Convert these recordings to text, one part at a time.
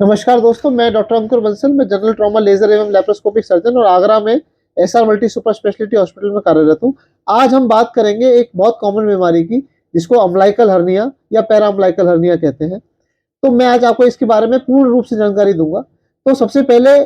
नमस्कार दोस्तों, मैं डॉक्टर अंकुर बंसल। मैं जनरल ट्रॉमा लेजर एवं लैप्रोस्कोपिक सर्जन और आगरा में SR multi super speciality hospital में कार्यरत हूँ। आज हम बात करेंगे एक बहुत कॉमन बीमारी की, जिसको अम्बिलिकल हर्निया या पैरा अम्बिलिकल हर्निया कहते हैं। तो मैं आज आपको इसके बारे में पूर्ण रूप से जानकारी दूंगा। तो सबसे पहले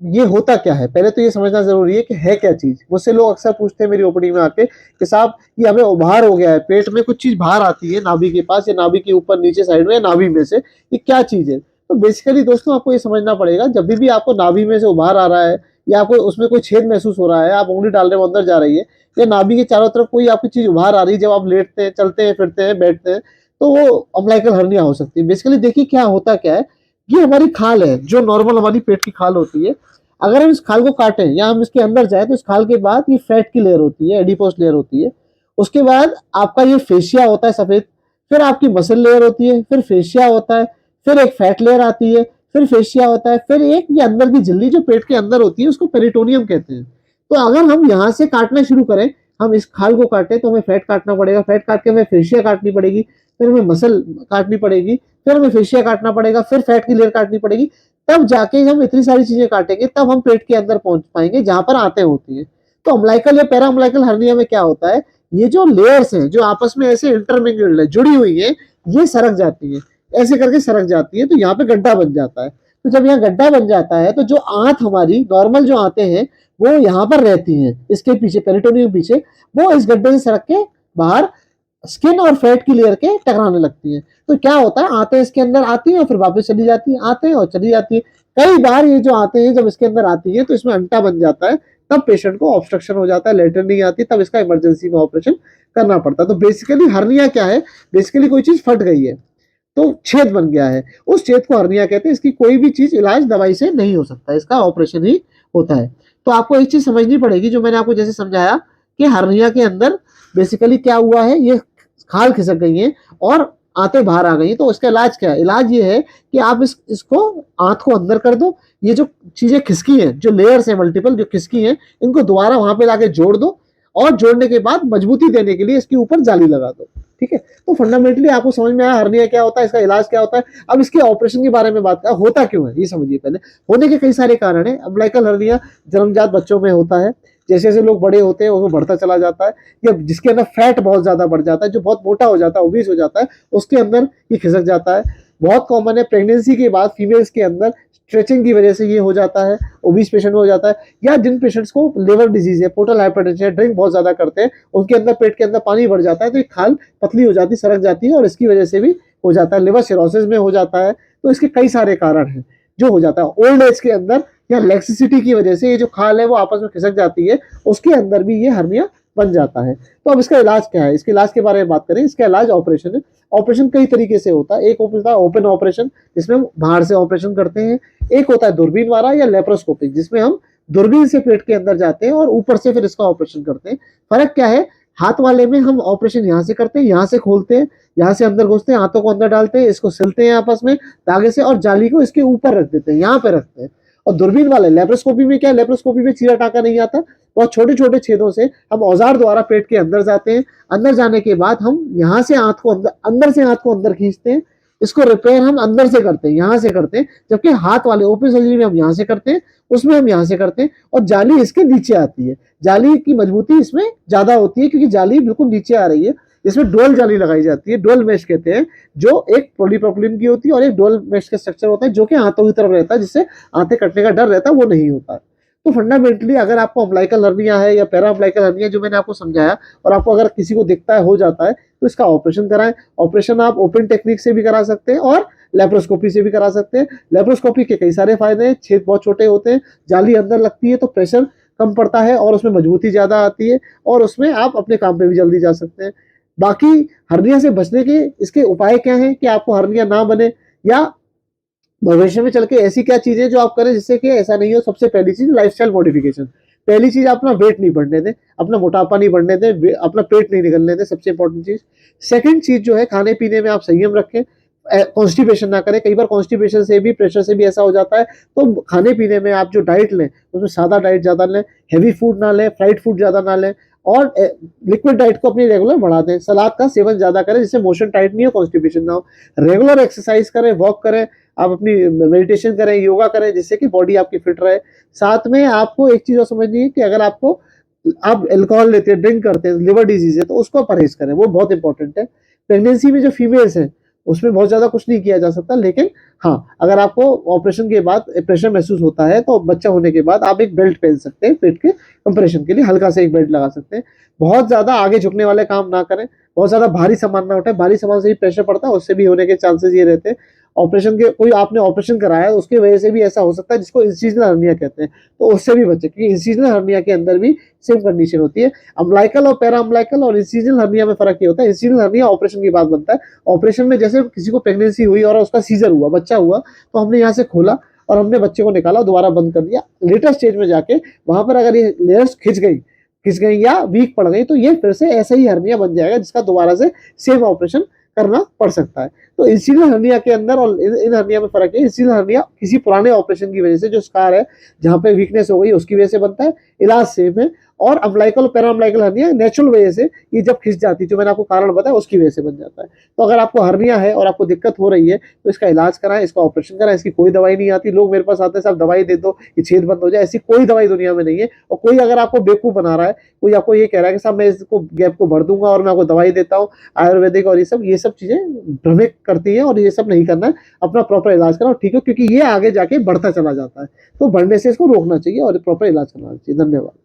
ये होता क्या है, पहले तो ये समझना जरूरी है कि है क्या चीज। मुझसे लोग अक्सर पूछते हैं मेरी ओपीडी में आके कि साहब ये हमें उभार हो गया है, पेट में कुछ चीज बाहर आती है नाभि के पास या नाभि के ऊपर नीचे साइड में या नाभि में से, ये क्या चीज है। तो बेसिकली दोस्तों, आपको ये समझना पड़ेगा, जब भी आपको नाभि में से उभार आ रहा है या आपको उसमें कोई छेद महसूस हो रहा है, आप उंगली डाल रहे हो अंदर जा रही है, या नाभि के चारों तरफ कोई आपकी चीज उभार आ रही है जब आप लेटते हैं, चलते हैं, फिरते हैं, बैठते हैं, तो वो अम्बिलिकल हर्निया हो सकती है। बेसिकली देखिए क्या होता क्या है, ये हमारी खाल है जो नॉर्मल हमारी पेट की खाल होती है। अगर हम इस खाल को काटें या हम इसके अंदर जाए तो इस खाल के बाद ये फैट की लेयर होती है, एडिपोस लेयर होती है। उसके बाद आपका ये फेशिया होता है सफेद, फिर आपकी मसल लेयर होती है, फिर फेशिया होता है, फिर एक फैट लेयर आती है, फिर फेशिया होता है, फिर एक ये अंदर की झिल्ली जो पेट के अंदर होती है उसको पेरिटोनियम कहते हैं। तो अगर हम यहाँ से काटना शुरू करें, हम इस खाल को काटें तो हमें फैट काटना पड़ेगा, फैट काट के हमें फेशिया काटनी पड़ेगी, फिर हमें मसल काटनी पड़ेगी, फिर हमें फेशिया काटना पड़ेगा, फिर फैट की लेयर काटनी पड़ेगी। तब जाके हम इतनी सारी चीजें काटेंगे, तब हम पेट के अंदर पहुंच पाएंगे जहां पर आते होती है। तो अम्बिलिकल या पैरा अम्बिलिकल हर्निया में क्या होता है, ये जो लेयर्स हैं जो आपस में ऐसे इंटरमिंगल्ड है, जुड़ी हुई है, ये सरक जाती है, ऐसे करके सरक जाती है, तो यहाँ पे गड्ढा बन जाता है। तो जब यहाँ गड्ढा बन जाता है तो जो आंत हमारी नॉर्मल जो आते हैं वो यहाँ पर रहती हैं, इसके पीछे पेरिटोनियम पीछे, वो इस गड्ढे से सरक के बाहर स्किन और फैट की लेयर के टकराने लगती है। तो क्या होता है, आते हैं इसके अंदर आती है और फिर वापस चली जाती है, आते हैं और चली जाती है। कई बार ये जो आते हैं जब इसके अंदर आती है तो इसमें अंटा बन जाता है, तब पेशेंट को ऑब्स्ट्रक्शन हो जाता है, लेटर नहीं आती, तब इसका इमरजेंसी में ऑपरेशन करना पड़ता है। तो बेसिकली हर्निया क्या है, बेसिकली कोई चीज फट गई है तो छेद बन गया है, उस छेद को हर्निया कहते हैं। इसकी कोई भी चीज इलाज दवाई से नहीं हो सकता, इसका ऑपरेशन ही होता है। तो आपको एक चीज समझनी पड़ेगी, जो मैंने आपको जैसे समझाया कि हर्निया के अंदर बेसिकली क्या हुआ है, ये खाल खिसक गई है और आंतें बाहर आ गई। तो इसका इलाज क्या है, इलाज ये है कि आप इसको आंत को अंदर कर दो, ये जो चीजें खिसकी हैं, जो लेयर्स हैं मल्टीपल जो खिसकी हैं, इनको दोबारा वहां पे लाके जोड़ दो, और जोड़ने के बाद मजबूती देने के लिए इसके ऊपर जाली लगा दो। ठीक है, तो फंडामेंटली आपको समझ में आया हर्निया क्या होता है, इसका इलाज क्या होता है। अब इसके ऑपरेशन के बारे में बात करें, होता क्यों है ये समझिए पहले। होने के कई सारे कारण है। अम्बिलिकल हर्निया जन्मजात बच्चों में होता है, जैसे जैसे लोग बड़े होते हैं वो बढ़ता चला जाता है, या जिसके अंदर फैट बहुत ज्यादा बढ़ जाता है, जो बहुत मोटा हो जाता है, ओबीस हो जाता है, उसके अंदर ये खिसक जाता है। बहुत कॉमन है प्रेगनेंसी के बाद फीमेल्स के अंदर स्ट्रेचिंग की वजह से ये हो जाता है, ओबीस पेशेंट हो जाता है। या जिन पेशेंट्स को लिवर डिजीज है, पोर्टल हाइपरटेंशन है, ड्रिंक बहुत ज्यादा करते हैं, उनके अंदर पेट के अंदर पानी बढ़ जाता है, तो ये खाल पतली हो जाती है, सरक जाती है, और इसकी वजह से भी हो जाता है। लिवर सिरोसिस में हो जाता है। तो इसके कई सारे कारण हैं जो हो जाता है। ओल्ड एज के अंदर या लैक्सिसिटी की वजह से ये जो खाल है वो आपस में खिसक जाती है, उसके अंदर भी ये हर्निया बन जाता है। तो अब इसका इलाज क्या है, इसके इलाज के बारे में बात करें। इसका इलाज ऑपरेशन है। ऑपरेशन कई तरीके से होता है। एक होता है ओपन ऑपरेशन, जिसमें हम बाहर से ऑपरेशन करते हैं। एक होता है दूरबीन वाला या लेप्रोस्कोपिक, जिसमें हम दूरबीन से पेट के अंदर जाते हैं और ऊपर से फिर इसका ऑपरेशन करते हैं। फर्क क्या है, हाथ वाले में हम ऑपरेशन यहाँ से करते हैं, यहाँ से खोलते हैं, यहाँ से अंदर घुसते हैं, हाथों को अंदर डालते हैं, इसको सिलते हैं आपस में धागे से, और जाली को इसके ऊपर रख देते हैं, यहाँ पे रखते हैं। और दूरबीन वाले लेप्रोस्कोपी में क्या है, लेप्रोस्कोपी में चीरा टाका नहीं आता, बहुत छोटे छोटे छेदों से हम औजार द्वारा पेट के अंदर जाते हैं। अंदर जाने के बाद हम यहाँ से आंत को अंदर से आंत को अंदर खींचते हैं। इसको रिपेयर हम अंदर से करते हैं, यहाँ से करते हैं, जबकि हाथ वाले ओपन सर्जरी में हम यहाँ से करते हैं, उसमें हम यहाँ से करते हैं, और जाली इसके नीचे आती है। जाली की मजबूती इसमें ज्यादा होती है क्योंकि जाली बिल्कुल नीचे आ रही है। इसमें डुअल जाली लगाई जाती है, डुअल मेश कहते हैं, जो एक पॉलीप्रोपिलीन की होती है और एक डुअल मेश का स्ट्रक्चर होता है, जो कि हाथों की तरफ रहता है, जिससे आंतें कटने का डर रहता है, वो नहीं होता है। तो फंडामेंटली अगर आपको अम्बिलिकल हर्निया है या पैरा अम्बिलिकल हर्निया जो मैंने आपको समझाया, और आपको अगर किसी को दिखता है, हो जाता है, तो इसका ऑपरेशन कराएं। ऑपरेशन आप ओपन टेक्निक से भी करा सकते हैं और लेप्रोस्कोपी से भी करा सकते हैं। लेप्रोस्कोपी के कई सारे फायदे हैं, छेद बहुत छोटे होते हैं, जाली अंदर लगती है तो प्रेशर कम पड़ता है और उसमें मजबूती ज्यादा आती है, और उसमें आप अपने काम पे भी जल्दी जा सकते हैं। बाकी हर्निया से बचने के इसके उपाय क्या हैं कि आपको हर्निया ना बने, या भविष्य में चल के ऐसी क्या चीजें जो आप करें जिससे कि ऐसा नहीं हो। सबसे पहली चीज लाइफस्टाइल मॉडिफिकेशन। पहली चीज, अपना वेट नहीं बढ़ने दें, अपना मोटापा नहीं बढ़ने दें, अपना पेट नहीं निकलने दें, सबसे इंपॉर्टेंट चीज। सेकंड चीज जो है, खाने पीने में आप संयम रखें, कॉन्स्टिपेशन ना करें। कई बार कॉन्स्टिपेशन से भी, प्रेशर से भी ऐसा हो जाता है। तो खाने पीने में आप जो डाइट लें उसमें सादा डाइट ज्यादा लें, हैवी फूड ना लें, फ्राइड फूड ज्यादा ना लें, और लिक्विड डाइट को अपनी रेगुलर बढ़ा दें। सलाद का सेवन ज्यादा करें जिससे मोशन टाइट नहीं हो, कॉन्स्टिपेशन ना हो। रेगुलर एक्सरसाइज करें, वॉक करें, आप अपनी मेडिटेशन करें, योगा करें, जिससे कि बॉडी आपकी फिट रहे। साथ में आपको एक चीज और समझनी है कि अगर आपको आप अल्कोहल लेते हैं, ड्रिंक करते हैं, लिवर डिजीज है, तो उसको परहेज करें, वो बहुत इंपॉर्टेंट है। प्रेगनेंसी में जो फीमेल्स हैं उसमें बहुत ज्यादा कुछ नहीं किया जा सकता, लेकिन हाँ, अगर आपको ऑपरेशन के बाद प्रेशर महसूस होता है तो बच्चा होने के बाद आप एक बेल्ट पहन सकते हैं, पेट के कंप्रेशन के लिए हल्का से एक बेल्ट लगा सकते हैं। बहुत ज्यादा आगे झुकने वाले काम ना करें, बहुत ज्यादा भारी सामान ना उठाए, भारी सामान से भी प्रेशर पड़ता है, उससे भी होने के चांसेस ये रहते हैं। ऑपरेशन के कोई आपने ऑपरेशन कराया है उसकी वजह से भी ऐसा हो सकता है, जिसको इंसिजनल हर्निया कहते हैं, तो उससे भी बचे, क्योंकि इंसिजनल हर्निया के अंदर भी सेम कंडीशन होती है। अम्बलाइकल और पैरा अम्बलाइकल और इंसिजनल हर्निया में फर्क ये होता है, इंसिजनल हर्निया ऑपरेशन के बाद बनता है। ऑपरेशन में जैसे किसी को प्रेगनेंसी हुई और उसका सीजर हुआ, बच्चा हुआ, तो हमने यहाँ से खोला और हमने बच्चे को निकाला, दोबारा बंद कर दिया। लेटर स्टेज में जाके वहां पर अगर ये लेयर्स खिंच गई या वीक पड़ गई, तो ये फिर से ऐसा ही हर्निया बन जाएगा, जिसका दोबारा से सेम ऑपरेशन करना पड़ सकता है। तो इंसिजनल हर्निया के अंदर और इन हर्निया में फर्क है। इंसिजनल हर्निया किसी पुराने ऑपरेशन की वजह से जो स्कार है, जहां पे वीकनेस हो गई, उसकी वजह से बनता है, इलाज सेम है। और अम्बलाइकल और पैराअम्बलाइकल हर्निया नेचुरल वजह से, ये जब खिंच जाती है, जो मैंने आपको कारण बताया, उसकी वजह से बन जाता है। तो अगर आपको हर्निया है और आपको दिक्कत हो रही है, तो इसका इलाज कराएं, इसका ऑपरेशन कराएं। इसकी कोई दवाई नहीं आती। लोग मेरे पास आते हैं, साहब दवाई दे दो, ये छेद बंद हो जाए, ऐसी कोई दवाई दुनिया में नहीं है। और कोई अगर आपको बेवकूफ बना रहा है, कोई आपको ये कह रहा है कि साहब मैं इसको गैप को भर दूंगा और मैं आपको दवाई देता हूँ आयुर्वेदिक, और ये सब चीजें भ्रमित करती हैं, और ये सब नहीं करना है। अपना प्रॉपर इलाज कराओ, ठीक है, क्योंकि ये आगे जाके बढ़ता चला जाता है, तो बढ़ने से इसको रोकना चाहिए और प्रॉपर इलाज करना चाहिए। धन्यवाद।